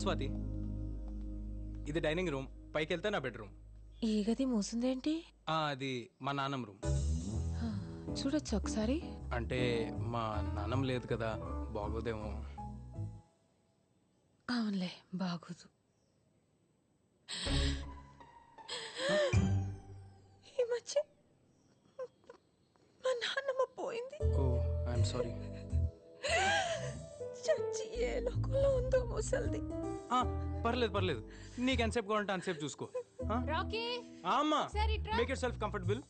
స్వాతి, ఇది dining room, పైకి వెళ్తే నా బెడ్రూమ్. ఈ గది మూసిందేంటి? అది మా నాన్నమ్మ రూమ్. చూడొచ్చు ఒకసారి. అంటే మా నాన్నమ్మ లేదు కదా, బాగోదేమో. అవునులే, బాగోదు. ఈ మధ్య మా నాన్నమ్మ పోయింది. ఓ, ఐఎమ్ సారీ. చచ్చి ఏ లోకంలో ఉందో ముసల్ది. పర్లేదు పర్లేదు, నీకు ఎంతసేపు కావాలంటే అంతసేపు చూసుకో. రాకీ, అమ్మా, ఒకసారి ఇట్రా. Make yourself comfortable.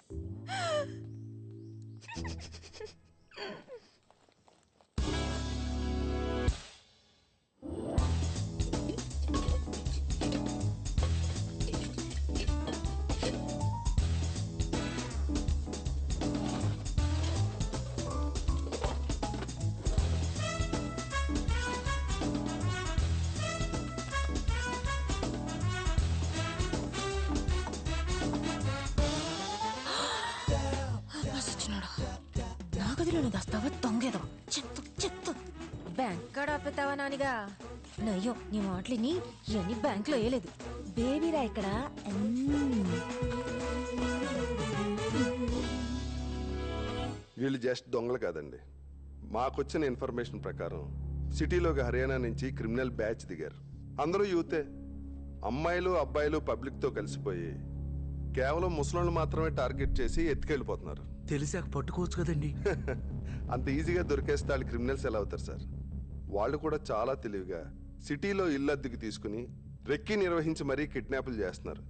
నా గదిలోనే దాస్తావా దొంగేదో? చెత్త చెత్త. Bank card ఆపేతావా నానిగా? నయ్యో, నీ మాటలిని ఇవన్నీ బ్యాంక్ లో వేయలేదు. బేబీరా ఇక్కడ. వీళ్ళు జస్ట్ దొంగలు కాదండి. మాకొచ్చిన ఇన్ఫర్మేషన్ ప్రకారం సిటీలోకి హర్యానా నుంచి క్రిమినల్ బ్యాచ్ దిగారు. అందరూ యూతే. అమ్మాయిలు అబ్బాయిలు పబ్లిక్తో కలిసిపోయి కేవలం ముసలోళ్ళు మాత్రమే టార్గెట్ చేసి ఎత్తుకెళ్ళిపోతున్నారు. తెలిసాక పట్టుకోవచ్చు కదండి. అంత ఈజీగా దొరికేస్తే వాళ్ళు క్రిమినల్స్ ఎలా అవుతారు సార్? వాళ్ళు కూడా చాలా తెలివిగా సిటీలో ఇల్లు అద్దెకి తీసుకుని రెక్కి నిర్వహించి మరీ కిడ్నాపులు చేస్తున్నారు.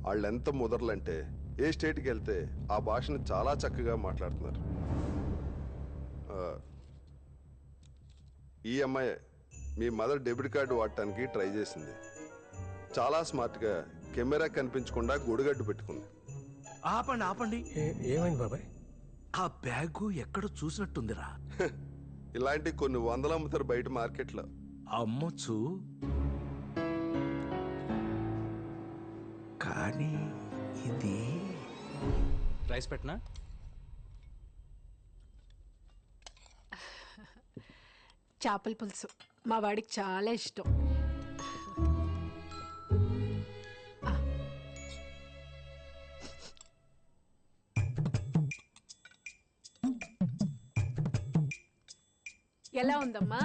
వాళ్ళు ఎంత ముదర్లంటే ఏ స్టేట్కి వెళ్తే ఆ భాషను చాలా చక్కగా మాట్లాడుతున్నారు. ఈ అమ్మాయి మీ మదర్ డెబిట్ కార్డు వాడటానికి ట్రై చేసింది. చాలా స్మార్ట్గా కెమెరా కనిపించకుండా గొడుగడ్డు పెట్టుకుంది. ఆపండి ఆపండి. ఏమైంది బాబాయ్? ఆ బ్యాగు ఎక్కడ చూసినట్టుందిరా. ఇలాంటి కొన్ని వందలు అమ్ముతారు బయట మార్కెట్లో. అమ్మొచ్చు, కానీ ఇది రైస్ పెట్టనా? చేపల పులుసు మా వాడికి చాలా ఇష్టం. ఎలా ఉందమ్మా?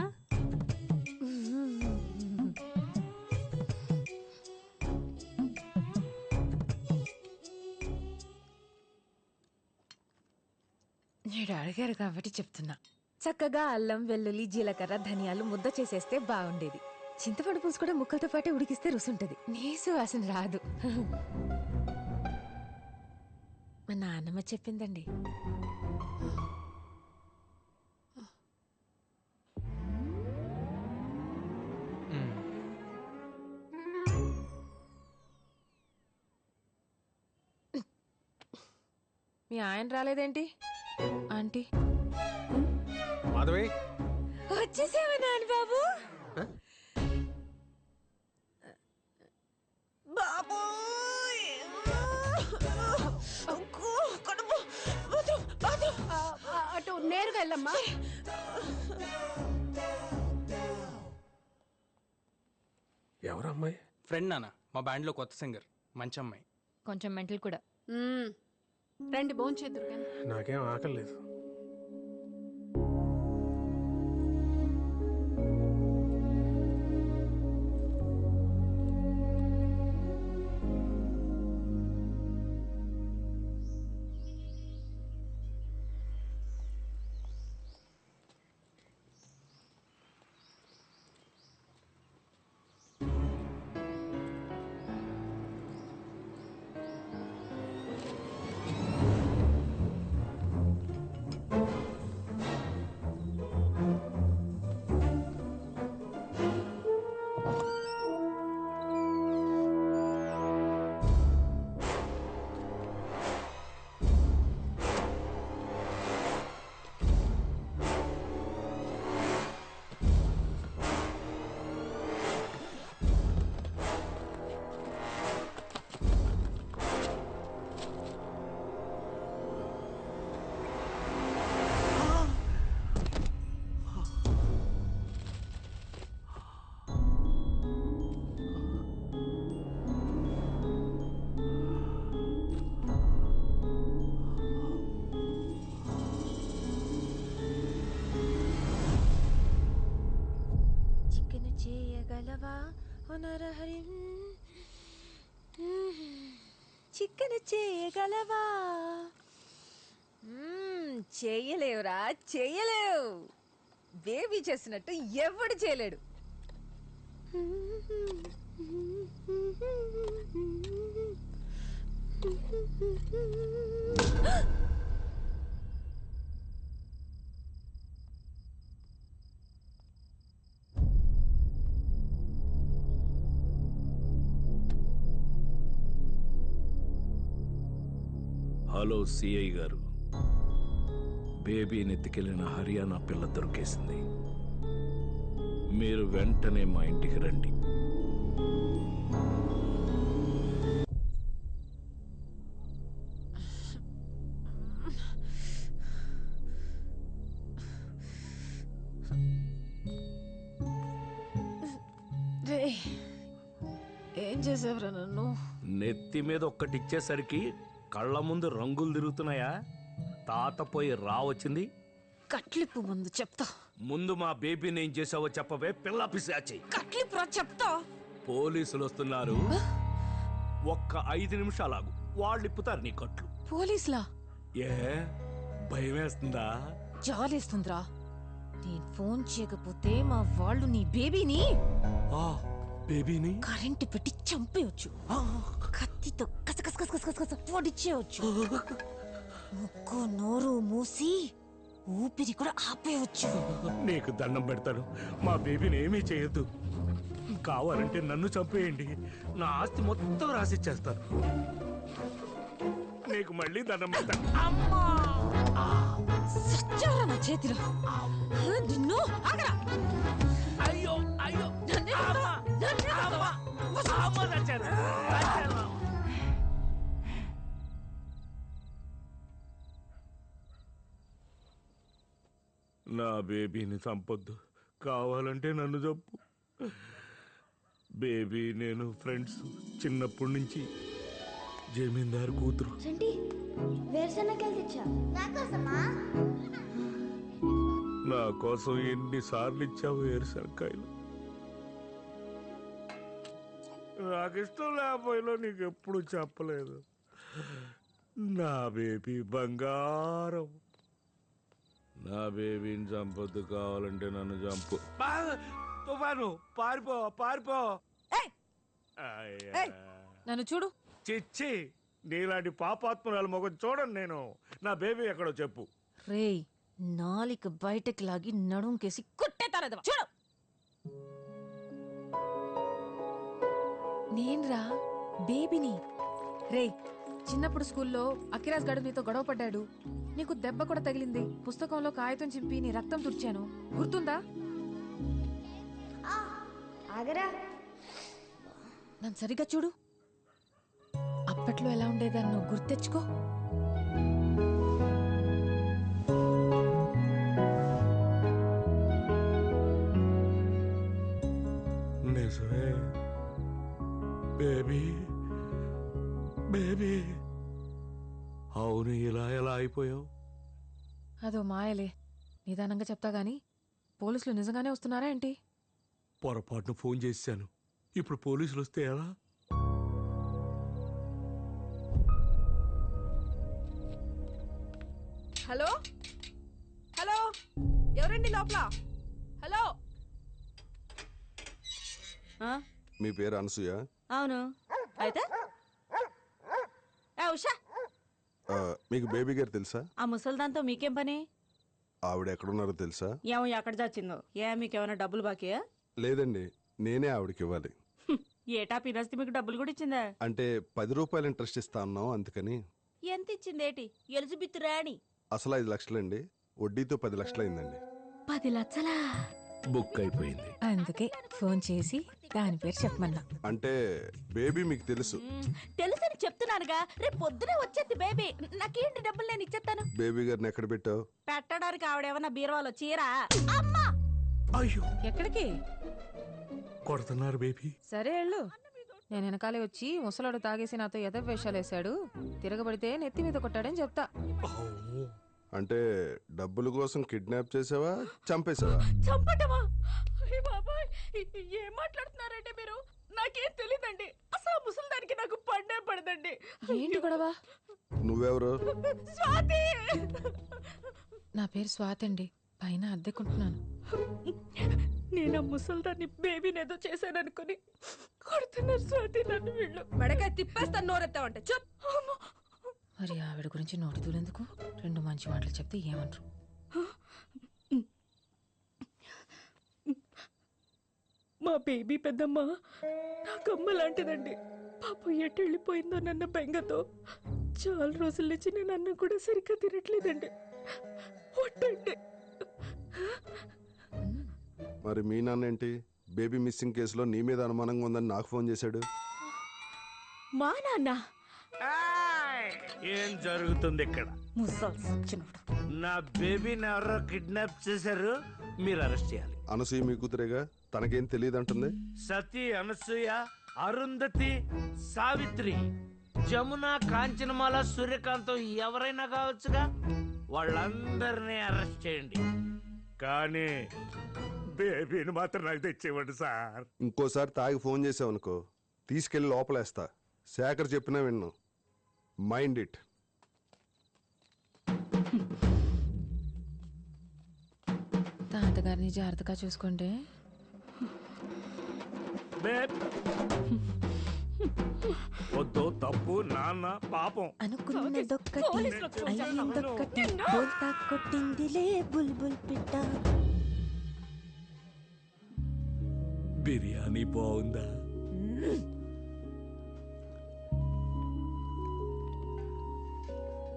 నేను అడిగారు కాబట్టి చెప్తున్నా. చక్కగా అల్లం, వెల్లుల్లి, జీలకర్ర, ధనియాలు ముద్ద చేసేస్తే బాగుండేది. చింతపండు పులుసు కూడా ముక్కలతో పాటే ఉడికిస్తే రుసుంటది. నీసు వాసన రాదు. మా నాన్నమ్మ చెప్పిందండి. మీ ఆయన రాలేదేంటి? ఆంటీ మాధవి, వచ్చేసావా నాన్న బాబు? బాబు అటు నేరుగా వెళ్ళమ్మా. ఎవరు అమ్మాయి? ఫ్రెండ్ నాన్న, మా బ్యాండ్లో కొత్త సింగర్, మంచి అమ్మాయి. కొంచెం మెంటల్ కూడా. రండి భోంచేద్దురు కానీ. నాకేం ఆకలి లేదు. చేయగలవా ఓ నరహరి చికెన్ చేయగలవా చేయలేవురా చేయలేవు బేబీ చేసినట్టు ఎవడు చేయలేడు హలో సిఐ గారు, బేబీని ఎత్తుకెళ్లిన హర్యానా పిల్ల దొరికేసింది. మీరు వెంటనే మా ఇంటికి రండి. ఏం చేసావురా నన్ను? నెత్తి మీద ఒక్కటిచ్చేసరికి కళ్ళ ముందు రంగులు తిరుగుతున్నాయా? తాత పోయి వచ్చింది. కట్లిప్పు ముందు చెప్తా. ముందు మా బేబీని ఏం చేసావో చెప్పవే పిల్ల పిశాచి. కట్లిప్పు చెప్తా. పోలీసులు వస్తున్నారు, ఒక్క 5 నిమిషాలాగు, వాళ్ళు ఇప్పుతారు నీ కట్లు. పోలీసులా? ఏ భయం వేస్తుందా? జాలేస్తుందిరా. నేను ఫోన్ చేయకపోతే మా వాళ్ళు నీ బేబీని బేబీని కరెంటు పెట్టి చంపేయచ్చు. కత్తితో కసకస పొడిచేయచ్చు. ముక్కు నోరు మూసి ఊపిరి కూడా ఆపేయచ్చు. నీకు దండం పెడతాను, మా బేబీని ఏమీ చేయొద్దు. కావాలంటే నన్ను చంపేయండి, నా ఆస్తి మొత్తం రాసిచ్చేస్తాను. నీకు మళ్ళీ దండం పెడతాను. సచ్చారా నా చేతిలో. నిన్ను ఆగరా. అయ్యో అయ్యో నా బేబీని చంపొద్దు, కావాలంటే నన్ను చంపు. బేబీ నేను ఫ్రెండ్స్ చిన్నప్పటి నుంచి. జమీందారు కూతురు. వేరుశనగలు తెచ్చా నాకోసమా? నా కోసం ఎన్నిసార్లు ఇచ్చావు వేరుశనక్కాయలు? నాకు ఇష్టం లేకపోయినా నీకు ఎప్పుడు చెప్పలేదు. నా బేబీ బంగారం. నా బేబీని చంపొద్దు, కావాలంటే నన్ను చంపు. తుఫాను పారిపో పారిపో. నన్ను చూడు. చిచ్చి, నీలాంటి పాపాత్మరాలు మొగం చూడను నేను. నా బేబీ ఎక్కడో చెప్పు. రేయ్, నాలిక బయటకి లాగి నడుంకేసి కుట్టేతారదవా. చూడు. నేన్రా బేబీని. రేయ్, చిన్నప్పుడు స్కూల్లో అఖిరాజ్ గడు నీతో గొడవ పడ్డాడు. నీకు దెబ్బ కూడా తగిలింది. పుస్తకంలో కాగితం చింపి నీ రక్తం తుడిచాను, గుర్తుందా? ఆగరా. నన్ను సరిగ్గా చూడు. అప్పట్లో ఎలా ఉండేదాన్ని నువ్వు గుర్తెచ్చుకో. నిజమే బేబీ, బేబీ. అవును, ఇలా ఎలా అయిపోయావు? అదో మాయలే. నిదానంగా చెప్తా గాని, పోలీసులు నిజంగానే వస్తున్నారా ఏంటి? పొరపాటును ఫోన్ చేశాను. ఇప్పుడు పోలీసులు వస్తే ఎలా? హలో హలో, ఎవరండి లోపల? హలో. మీ పేరు అనసూయ? అవును. అయితే ఉషా, మీకు బేబీ గారు తెలుసా? ఆ ముసల్దాంతో మీకేం పని? ఆవిడ ఎక్కడున్నారో తెలుసా? ఏమో ఎక్కడ చచ్చిందో. మీకేమైనా డబ్బులు బాకీయా? లేదండి, నేనే ఆవిడకి ఇవ్వాలి. ఏటా పినస్తి మీకు డబ్బులు కూడా ఇచ్చిందా? అంటే 10 రూపాయలు ఇంట్రెస్ట్ ఇస్తా అన్నాం, అందుకని. ఎంత ఇచ్చిందేటి? ఎలిజబెత్ రాణి. అసలు 5 లక్షలండి, వడ్డీతో 10 లక్షలు అయిందండి. 10 లక్షలా? బుక్ అయిపోయింది. అందుకే ఫోన్ చేసి దాని పేరు చెప్పమన్నా. అంటే బేబీ మీకు తెలుసు? తెలుసని చెప్తున్నానుగా. రేపు పొద్దునే వచ్చేది బేబీ. నాకేంటి డబ్బులు నేను ఇచ్చేస్తాను. బేబీ గారిని ఎక్కడ పెట్టావు? పెట్టడానికి ఆవిడేమన్నా బీరువాలో చీరా? అమ్మా! అయ్యో, ఎక్కడికి కొడుతున్నారు బేబీ. సరే వెళ్ళు. నేను వెనకాలే వచ్చి ముసలాడు తాగేసి నాతో ఎదవేషాలేశాడు, తిరగబడితే నెత్తి మీద కొట్టాడని చెప్తా. అంటే డబ్బుల కోసం కిడ్నాప్ చేసావా, చంపేసావా? చంపటమా? అయ్య బాబాయ్, ఏం మాట్లాడుతున్నారండి మీరు? నాకేం తెలీదండి. అసలు ఆ ముసలిదానికి నాకు పడే పడదండి. ఏంటి గొడవ? నువ్వెవరు? స్వాతి, నా పేరు స్వాతి అండి, పైన అద్దెకుంటున్నాను. నేను ఆ ముసలిదాన్ని బేబీని ఏదో చేశాననుకుని కొడుతున్నారు స్వాతి నన్ను వీళ్ళు. మెడకాయ తిప్పేస్తాను నోరెత్తావంటే చెప్. మరి ఆవిడ గురించి నోటి దూలెందుకు? 2 మంచి మాటలు చెప్తే ఏమంటారు? మా బేబీ పెద్దమ్మ నాకమ్మ లాంటిదండి. పాప ఎటు వెళ్ళిపోయిందో నన్న బెంగతో చాలా రోజుల నుంచి నేను అన్నం కూడా సరిగ్గా తినట్లేదండి. ఒట్టండి. మరి మీ నాన్న ఏంటి బేబీ మిస్సింగ్ కేసులో నీ మీద అనుమానంగా ఉందని నాకు ఫోన్ చేశాడు. మా నాన్న ఏం జరుగుతుంది ఇక్కడ? ముసల్స్ వచ్చినప్పుడు నా బేబీని ఎవరో కిడ్నాప్ చేశారు, మీరు అరెస్ట్ చేయాలి. అనసూయ మీ కూతురేగా, తనకేం తెలియదు అంటుంది. సతీ, అనసూయ, అరుంధతి, సావిత్రి, జమున, కాంచనమాల, సూర్యకాంతం ఎవరైనా కావచ్చుగా. వాళ్ళందరినీ అరెస్ట్ చేయండి, కానీ బేబీని మాత్రం నాకు తెచ్చేవాడు సార్. ఇంకోసారి తాగి ఫోన్ చేసావనుకో తీసుకెళ్లి లోపలేస్తా. శేఖర్ చెప్పినా విన్ను. Mind it. తాతగారిని జాగ్రత్తగా చూసుకోండి. వద్దు, తప్పు, నాన్న పాపం. అనుకున్నదొక్కటి అయ్యిందొక్కటి, బోల్తా కొట్టిందిలే బుల్బుల్ పిట్ట. బిర్యానీ బాగుందా?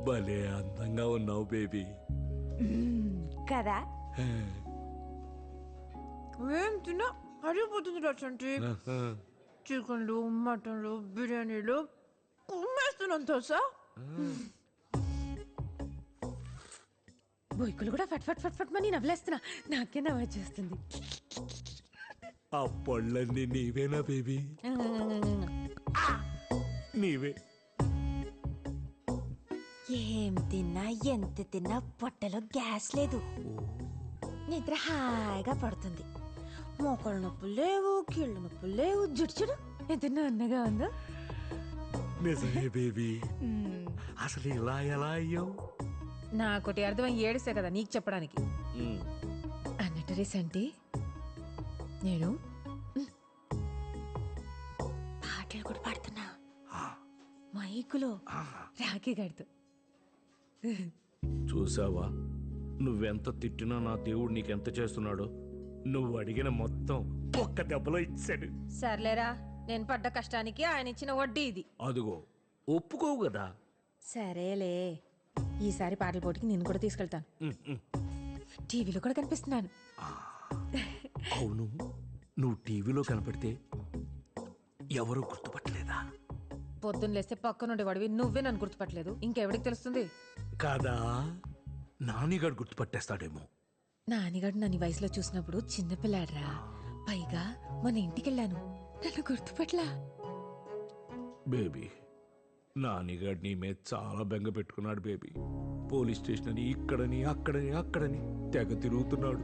భలే అందంగా ఉన్నావు బేబీ. కదా ఏం తిన్నా అడిగిపోతుంది రచంటి. చికెన్లు, మటన్లు, బిర్యానీలు కుమ్మేస్తున్నాను తెలుసా. బొయ్కులు కూడా ఫట్ ఫట్ ఫట్ ఫట్ మని నవ్వులేస్తున్నా. నాకే నవ్వు వచ్చేస్తుంది. ఆ పళ్ళన్నీ నీవేనా బేబీ? నీవే. ఏం తిన్నా ఎంత తిన్నా పొట్టలో గ్యాస్ లేదు. నిద్ర హాయిగా పడుతుంది. మోకాళ్ళ నొప్పులు లేవు, కీళ్ళ నొప్పులు లేవు. జుట్టు చూడు ఎంత అన్నగా ఉందో. నిజమే బేబీ. అసలు ఇలా ఎలా అయ్యావు? నాకోటి అర్థమై ఏడిసే కదా నీకు చెప్పడానికి. అన్నట్టు రీసెంటీ నేను పాటలు కూడా పాడుతున్నా మైకులో రాఖీ గడుతూ. చూసావా, నువ్వెంత తిట్టినా నా దేవుడు నీకెంత చేస్తున్నాడో. నువ్వు అడిగిన మొత్తం ఒక్క దెబ్బలో ఇచ్చాడు. సర్లేరా, నేను పడ్డ కష్టానికి ఆయన ఇచ్చిన వడ్డీ ఇది. అదిగో ఒప్పుకోవు కదా. సరేలే, ఈసారి పాటల పోటీకి నేను కూడా తీసుకెళ్తాను. టీవీలో కూడా కనిపిస్తున్నాను. అవును, నువ్వు టీవీలో కనపడితే ఎవరు గుర్తుపట్టలేదా? పొద్దున్న లేస్తే పక్క నుండి వాడివి నువ్వే నన్ను గుర్తుపట్టలేదు, ఇంకెవడికి తెలుస్తుంది? కాదా, నానిగాడు గుర్తుపట్టేస్తాడేమో. నానిగాడు నన్ను వయసులో చూసినప్పుడు చిన్నపిల్లాడ్రా. పైగా మన ఇంటికెళ్ళాను, నన్ను గుర్తుపట్లా. బేబీ, నానిగాడు నీ మీద చాలా బెంగ పెట్టుకున్నాడు బేబీ. పోలీస్ స్టేషన్ అని ఇక్కడని అక్కడని అక్కడని తెగ తిరుగుతున్నాడు.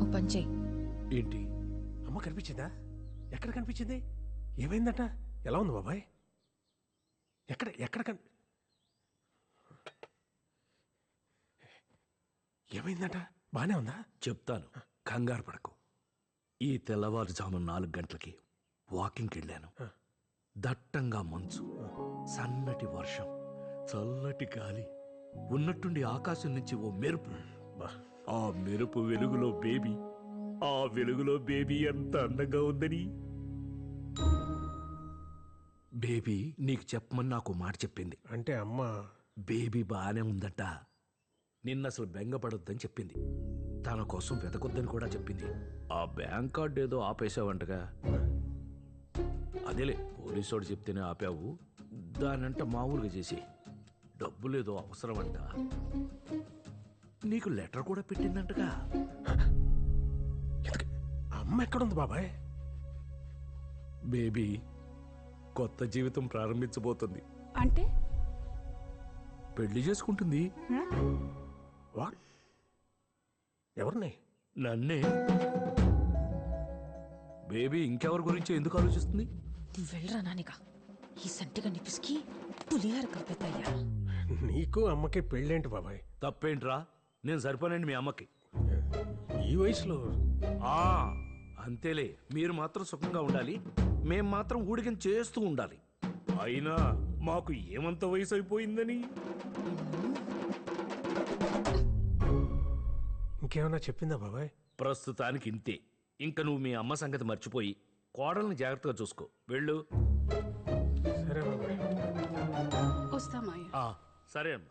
ఓ పంచే. ఏంటి? అమ్మ కనిపించిందా? ఎక్కడ కనిపించింది? ఏమైందట? ఎలా ఉంది బాబాయ్? ఎక్కడ ఎక్కడ ఏమైందట? బానే ఉందా? చెప్తాను, కంగారు పడకు. ఈ తెల్లవారుజాము 4 గంటలకి వాకింగ్కి వెళ్ళాను. దట్టంగా మంచు, సన్నటి వర్షం, చల్లటి గాలి, ఉన్నట్టుండి ఆకాశం నుంచి ఓ మెరుపు. ఆ మెరుపు వెలుగులో బేబీ, ఆ వెలుగులో బేబీ ఎంత అందంగా ఉందని. బేబీ నీకు చెప్పమని నాకు మాట చెప్పింది. అంటే అమ్మ బేబీ బాగానే ఉందట. నిన్న అసలు బెంగపడొద్దని చెప్పింది. తన కోసం వెతకొద్దని కూడా చెప్పింది. ఆ బ్యాంక్ కార్డు ఏదో ఆపేసావంటగా. అదేలే, పోలీసోడు చెప్తేనే ఆపావు. దానంట మామూలుగా చేసి డబ్బులేదో అవసరం అంట. నీకు లెటర్ కూడా పెట్టిందంటగా. అమ్మ ఎక్కడుంది బాబాయ్? బేబీ కొత్త జీవితం ప్రారంభించబోతుంది. అంటే పెళ్లి చేసుకుంటుంది. వాట్? ఎవరిని? నన్నే. బేబీ ఇంకెవరి గురించి ఎందుకు ఆలోచిస్తుంది? నువ్వు వెళ్ళరా నానిగా, ఈ సంటిగా నిపిసికి పులిహార కలిపేద్దయ్యా. నీకు అమ్మకి పెళ్ళేంటి బాబాయ్? తప్పేంట్రా, నేను సరిపోనండి మీ అమ్మకి. ఈ వయసులో ఆ అంతేలే, మీరు మాత్రం సుఖంగా ఉండాలి, మేం మాత్రం ఊడికం చేస్తూ ఉండాలి. అయినా మాకు ఏమంత వయసు అయిపోయిందని. ఇంకేమన్నా చెప్పిందా బాబాయ్? ప్రస్తుతానికి ఇంతే. ఇంకా నువ్వు మీ అమ్మ సంగతి మర్చిపోయి కోడల్ని జాగ్రత్తగా చూసుకో. వెళ్ళు. సరే బాబాయ్. వస్తామాయ. సరే అమ్మ.